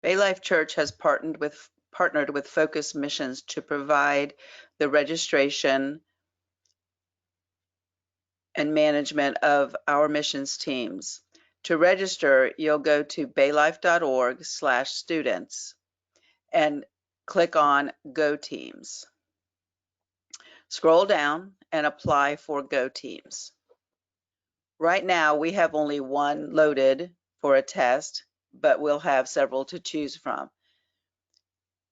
Bay Life Church has partnered with Focus Missions to provide the registration and management of our missions teams. To register, you'll go to baylife.org/students and click on Go Teams. Scroll down and apply for Go Teams. Right now, we have only one loaded for a test, but we'll have several to choose from.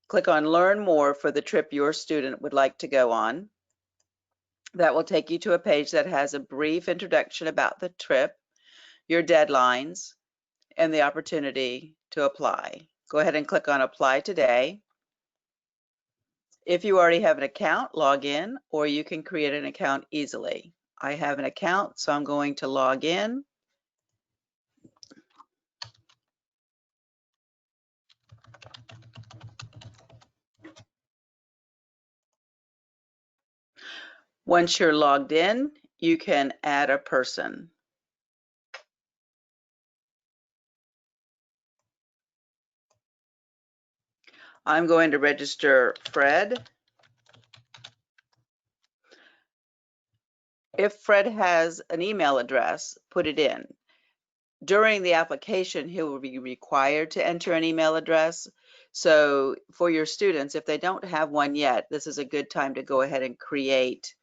Click on Learn More for the trip your student would like to go on. That will take you to a page that has a brief introduction about the trip, your deadlines, and the opportunity to apply. Go ahead and click on Apply Today. If you already have an account, log in, or you can create an account easily. I have an account, so I'm going to log in. Once you're logged in, you can add a person. I'm going to register Fred. If Fred has an email address, put it in. During the application, he will be required to enter an email address. So for your students, if they don't have one yet, this is a good time to go ahead and create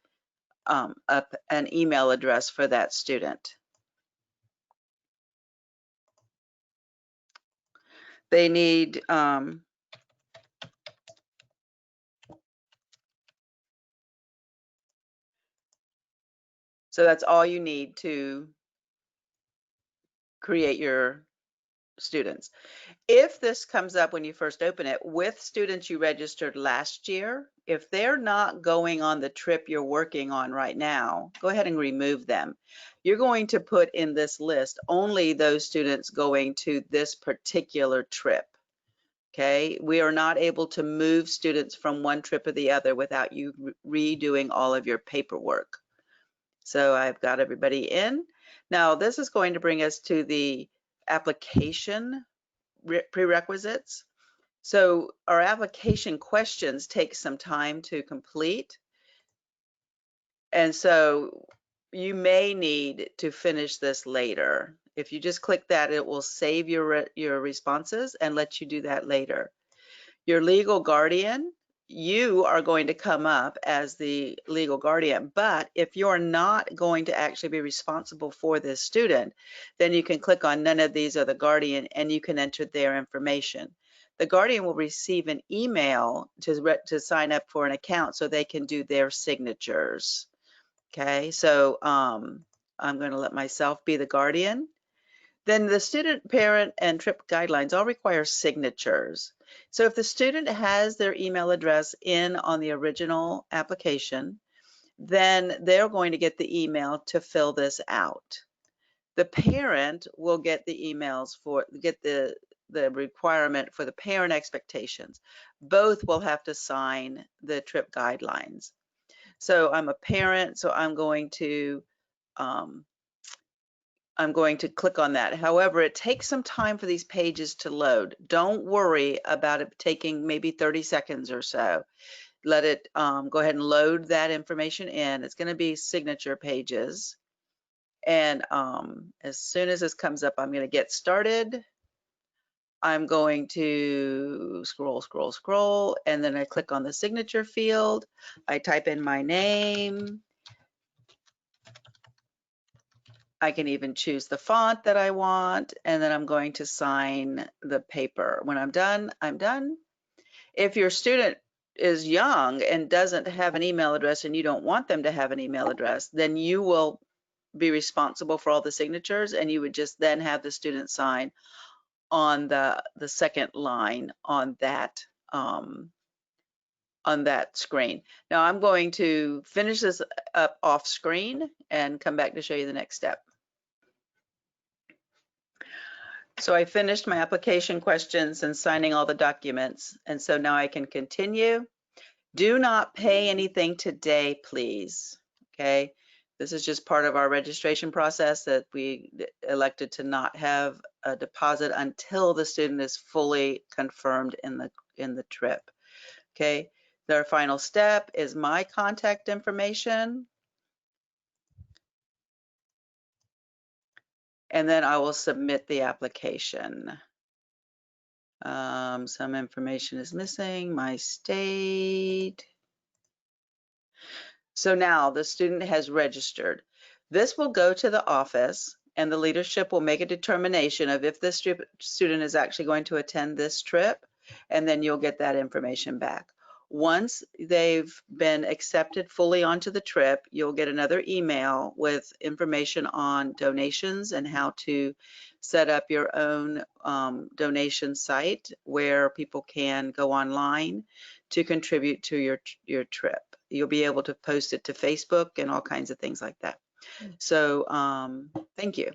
an email address for that student. They need so that's all you need to create your students. If this comes up when you first open it with students you registered last year, if they're not going on the trip you're working on right now, go ahead and remove them. You're going to put in this list only those students going to this particular trip. Okay, we are not able to move students from one trip or the other without you redoing all of your paperwork. So I've got everybody in. Now this is going to bring us to the application prerequisites. So our application questions take some time to complete. And so you may need to finish this later. If you just click that, it will save your responses and let you do that later. Your legal guardian, you are going to come up as the legal guardian, but if you're not going to actually be responsible for this student, then you can click on none of these are the guardian and you can enter their information. The guardian will receive an email to sign up for an account so they can do their signatures. Okay, so I'm going to let myself be the guardian. Then the student, parent, and trip guidelines all require signatures. So if the student has their email address in on the original application, then they're going to get the email to fill this out. The parent will get the emails get the requirement for the parent expectations. Both will have to sign the trip guidelines. So I'm a parent, so I'm going to click on that. However, it takes some time for these pages to load. Don't worry about it taking maybe 30 seconds or so. Let it go ahead and load that information in. It's going to be signature pages. And as soon as this comes up, I'm going to get started. I'm going to scroll, and then I click on the signature field. I type in my name. I can even choose the font that I want, and then I'm going to sign the paper. When I'm done, I'm done. If your student is young and doesn't have an email address and you don't want them to have an email address, then you will be responsible for all the signatures, and you would just then have the student sign on the second line on that screen. Now I'm going to finish this up off screen and come back to show you the next step. So I finished my application questions and signing all the documents, and so now I can continue. Do not pay anything today, please. Okay, this is just part of our registration process that we elected to not have a deposit until the student is fully confirmed in the trip. Okay, their final step is my contact information. And then I will submit the application. Some information is missing, my state. So now the student has registered. This will go to the office and the leadership will make a determination of if this student is actually going to attend this trip, and then you'll get that information back. Once they've been accepted fully onto the trip, you'll get another email with information on donations and how to set up your own donation site where people can go online to contribute to your trip. You'll be able to post it to Facebook and all kinds of things like that. So thank you.